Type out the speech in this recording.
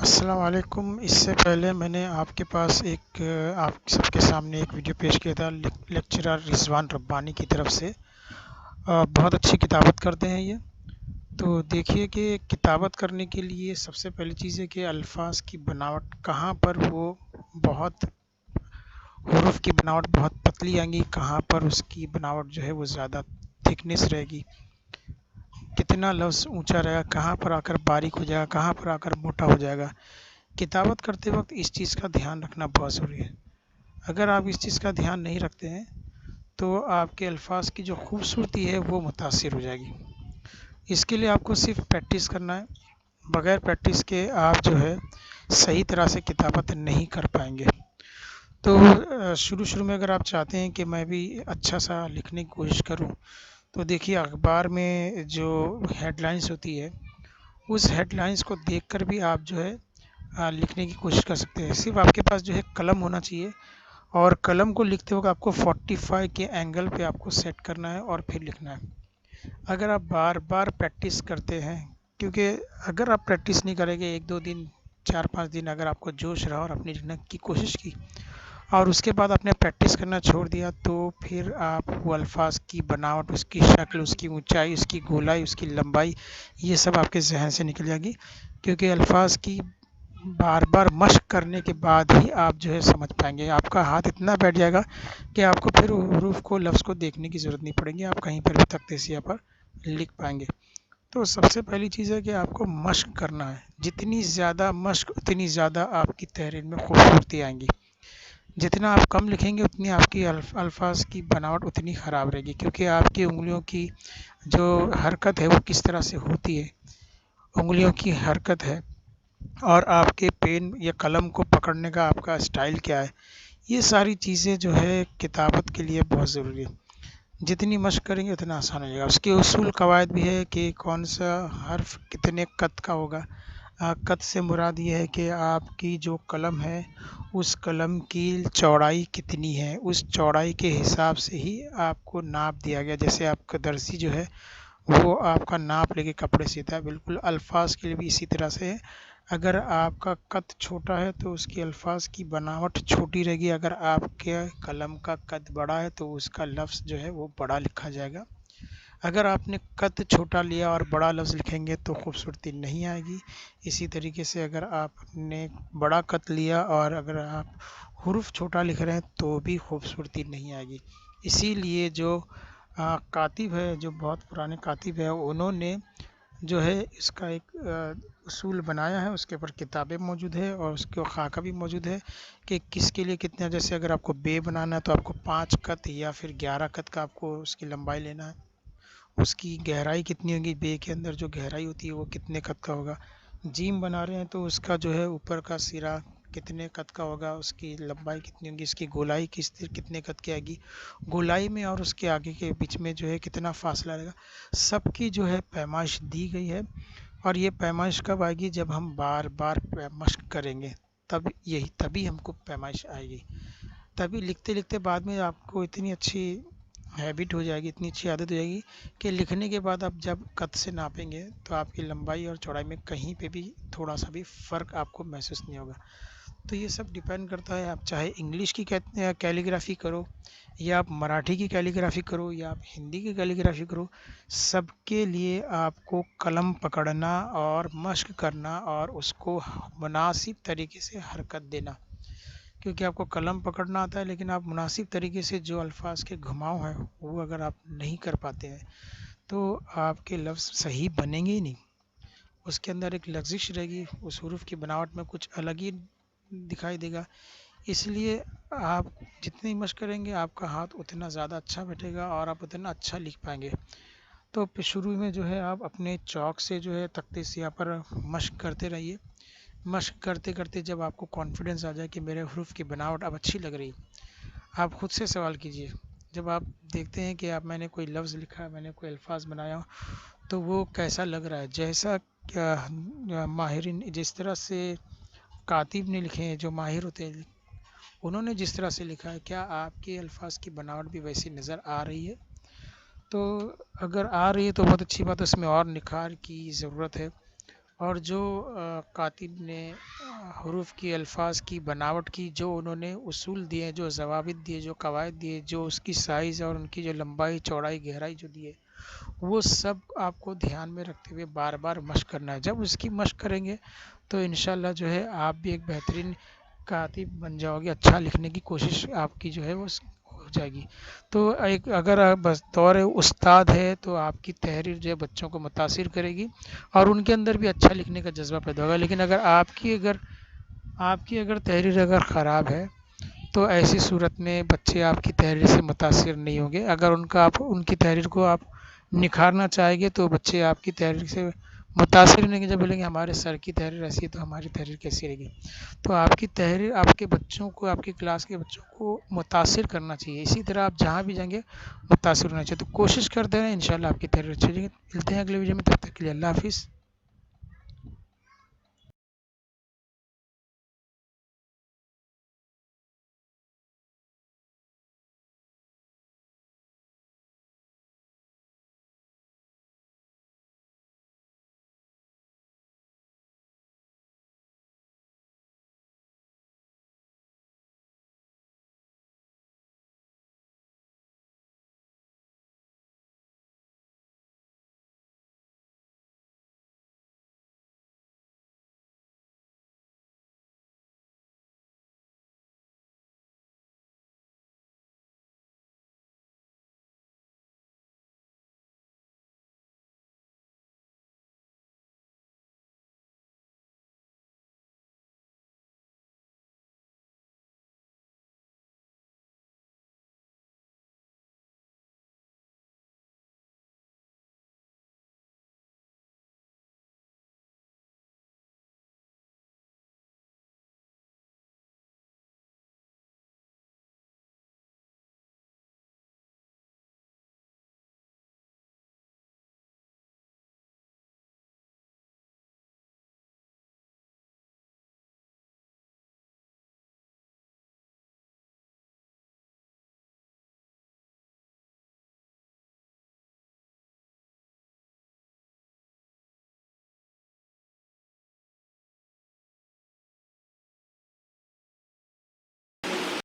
السلام علیکم۔ اس سے پہلے میں نے آپ کے پاس آپ سب کے سامنے ایک ویڈیو پیش کیا تھا لیکچرر رضوان ربانی کی طرف سے۔ بہت اچھی کتابت کرتے ہیں یہ۔ تو دیکھیے کہ کتابت کرنے کے لیے سب سے پہلی چیز ہے کہ الفاظ کی بناوٹ کہاں پر وہ بہت حروف کی بناوٹ بہت پتلی آئیں گی، کہاں پر اس کی بناوٹ جو ہے وہ زیادہ تھکنیس رہے گی، کتنا لفظ اونچا رہے گا، کہاں پر آ کر باریک ہو جائے گا، کہاں پر آ کر موٹا ہو جائے گا۔ کتابت کرتے وقت اس چیز کا دھیان رکھنا بہت ضروری ہے۔ اگر آپ اس چیز کا دھیان نہیں رکھتے ہیں تو آپ کے الفاظ کی جو خوبصورتی ہے وہ متاثر ہو جائے گی۔ اس کے لیے آپ کو صرف پریکٹس کرنا ہے۔ بغیر پریکٹس کے آپ جو ہے صحیح طرح سے کتابت نہیں کر پائیں گے۔ تو شروع میں اگر آپ چاہتے ہیں کہ میں بھی اچھا سا لکھنے کی کوشش کروں تو دیکھیے اخبار میں جو ہیڈ لائنس ہوتی ہے اس ہیڈ لائنس کو دیکھ کر بھی آپ جو ہے لکھنے کی کوشش کر سکتے ہیں۔ صرف آپ کے پاس جو ہے قلم ہونا چاہیے، اور قلم کو لکھتے وقت آپ کو 45 کے اینگل پہ آپ کو سیٹ کرنا ہے اور پھر لکھنا ہے۔ اگر آپ بار بار پریکٹس کرتے ہیں، کیونکہ اگر آپ پریکٹس نہیں کریں گے، ایک دو دن 4-5 دن اگر آپ کو جوش رہا اور اپنی لکھنے کی کوشش کی اور اس کے بعد آپ نے پریکٹس کرنا چھوڑ دیا تو پھر آپ وہ الفاظ کی بناوٹ، اس کی شکل، اس کی اونچائی، اس کی گولائی، اس کی لمبائی، یہ سب آپ کے ذہن سے نکل جائے گی۔ کیونکہ الفاظ کی بار بار مشق کرنے کے بعد ہی آپ جو ہے سمجھ پائیں گے۔ آپ کا ہاتھ اتنا بیٹھ جائے گا کہ آپ کو پھر حروف کو، لفظ کو دیکھنے کی ضرورت نہیں پڑے گی، آپ کہیں پر بھی تختے سیاہ پر لکھ پائیں گے۔ تو سب سے پہلی چیز ہے کہ آپ کو مشق کرنا ہے۔ جتنی زیادہ مشق اتنی زیادہ آپ کی تحریر میں خوبصورتی آئیں گی۔ جتنا آپ کم لکھیں گے اتنی آپ کی الفاظ کی بناوٹ اتنی خراب رہے گی، کیونکہ آپ کی انگلیوں کی جو حرکت ہے وہ کس طرح سے ہوتی ہے، انگلیوں کی حرکت ہے، اور آپ کے پین یا قلم کو پکڑنے کا آپ کا اسٹائل کیا ہے، یہ ساری چیزیں جو ہے کتابت کے لیے بہت ضروری ہے۔ جتنی مشق کریں گے اتنا آسان ہو جائے گا۔ اس کے اصول قواعد بھی ہے کہ کون سا حرف کتنے قد کا ہوگا۔ قد سے مراد یہ ہے کہ آپ کی جو قلم ہے اس قلم کی چوڑائی کتنی ہے، اس چوڑائی کے حساب سے ہی آپ کو ناپ دیا گیا۔ جیسے آپ کا درزی جو ہے وہ آپ کا ناپ لے کے کپڑے سیتا ہے، بالکل الفاظ کے لیے بھی اسی طرح سے ہے۔ اگر آپ کا قد چھوٹا ہے تو اس کی الفاظ کی بناوٹ چھوٹی رہے گی، اگر آپ کے قلم کا قد بڑا ہے تو اس کا لفظ جو ہے وہ بڑا لکھا جائے گا۔ اگر آپ نے قد چھوٹا لیا اور بڑا لفظ لکھیں گے تو خوبصورتی نہیں آئے گی۔ اسی طریقے سے اگر آپ نے بڑا قد لیا اور اگر آپ حروف چھوٹا لکھ رہے ہیں تو بھی خوبصورتی نہیں آئے گی۔ اسی لیے جو کاتب ہے، جو بہت پرانے کاتب ہیں، انہوں نے جو ہے اس کا ایک اصول بنایا ہے، اس کے اوپر کتابیں موجود ہے اور اس کے خاکہ بھی موجود ہے کہ کس کے لیے کتنا۔ جیسے اگر آپ کو بے بنانا ہے تو آپ کو 5 قط یا پھر 11 قط کا آپ کو اس کی لمبائی لینا ہے۔ اس کی گہرائی کتنی ہوگی، بے کے اندر جو گہرائی ہوتی ہے وہ کتنے قط کا ہوگا۔ جیم بنا رہے ہیں تو اس کا جو ہے اوپر کا سرا کتنے قط کا ہوگا، اس کی لمبائی کتنی ہوگی، اس کی گولائی کتنے قط کی آئے گی، گولائی میں اور اس کے آگے کے بیچ میں جو ہے کتنا فاصلہ رہے گا، سب کی جو ہے پیمائش دی گئی ہے۔ اور یہ پیمائش کب آئے گی؟ جب ہم بار بار مشق کریں گے، تبھی ہم کو پیمائش آئے گی۔ تبھی لکھتے لکھتے بعد میں آپ کو اتنی اچھی ہیبٹ ہو جائے گی، اتنی اچھی عادت ہو جائے گی کہ لکھنے کے بعد آپ جب قد سے ناپیں گے تو آپ کی لمبائی اور چوڑائی میں کہیں پہ بھی تھوڑا سا بھی فرق آپ کو محسوس نہیں ہوگا۔ تو یہ سب ڈیپینڈ کرتا ہے، آپ چاہے انگلش کی کیلیگرافی کرو یا آپ مراٹھی کی کیلیگرافی کرو یا آپ ہندی کی کیلیگرافی کرو، سب کے لیے آپ کو قلم پکڑنا اور مشق کرنا اور اس کو مناسب طریقے سے حرکت دینا۔ کیونکہ آپ کو قلم پکڑنا آتا ہے لیکن آپ مناسب طریقے سے جو الفاظ کے گھماؤ ہیں وہ اگر آپ نہیں کر پاتے ہیں تو آپ کے لفظ صحیح بنیں گے ہی نہیں۔ اس کے اندر ایک لغزش رہے گی، اس حروف کی بناوٹ میں کچھ الگ ہی دکھائی دے گا۔ اس لیے آپ جتنی مشق کریں گے آپ کا ہاتھ اتنا زیادہ اچھا بیٹھے گا اور آپ اتنا اچھا لکھ پائیں گے۔ تو شروع میں جو ہے آپ اپنے چاک سے جو ہے تختے سیاہ پر مشق کرتے رہیے۔ مشق کرتے کرتے جب آپ کو کانفیڈنس آ جائے کہ میرے حروف کی بناوٹ اب اچھی لگ رہی، آپ خود سے سوال کیجئے۔ جب آپ دیکھتے ہیں کہ میں نے کوئی لفظ لکھا ہے، میں نے کوئی الفاظ بنایا تو وہ کیسا لگ رہا ہے، جیسا ماہرین جس طرح سے کاتب نے لکھے ہیں، جو ماہر ہوتے ہیں انہوں نے جس طرح سے لکھا ہے، کیا آپ کے الفاظ کی بناوٹ بھی ویسی نظر آ رہی ہے؟ تو اگر آ رہی ہے تو بہت اچھی بات ہے، اس میں اور نکھار کی ضرورت ہے۔ اور جو کاتب نے حروف کی، الفاظ کی بناوٹ کی، جو انہوں نے اصول دیے، جو ضوابط دیے، جو قواعد دیے، جو اس کی سائز اور ان کی جو لمبائی چوڑائی گہرائی جو دیے، وہ سب آپ کو دھیان میں رکھتے ہوئے بار بار مشق کرنا ہے. جب اس کی مشق کریں گے تو انشاءاللہ جو ہے آپ بھی ایک بہترین کاتب بن جاؤ گے. اچھا لکھنے کی کوشش آپ کی جو ہے وہ ہو جائے گی. تو ایک اگر آپ بطور استاد ہے تو آپ کی تحریر جو ہے بچوں کو متاثر کرے گی اور ان کے اندر بھی اچھا لکھنے کا جذبہ پیدا ہوگا. لیکن اگر آپ کی تحریر اگر خراب ہے تو ایسی صورت میں بچے آپ کی تحریر سے متاثر نہیں ہوں گے. اگر ان کی تحریر کو آپ نکھارنا چاہیں گے تو بچے آپ کی تحریر سے متاثر نہیں ہوں گے. جب بولیں گے ہمارے سر کی تحریر ایسی ہے تو ہماری تحریر کیسی رہے گی. تو آپ کی تحریر آپ کے بچوں کو، آپ کی کلاس کے بچوں کو متاثر کرنا چاہیے. اسی طرح آپ جہاں بھی جائیں گے متاثر ہونا چاہیے. تو کوشش کرتے رہیں، انشاءاللہ آپ کی تحریر اچھی رہے گی. ملتے ہیں اگلے ویڈیو میں، تب تک کے لیے اللہ حافظ.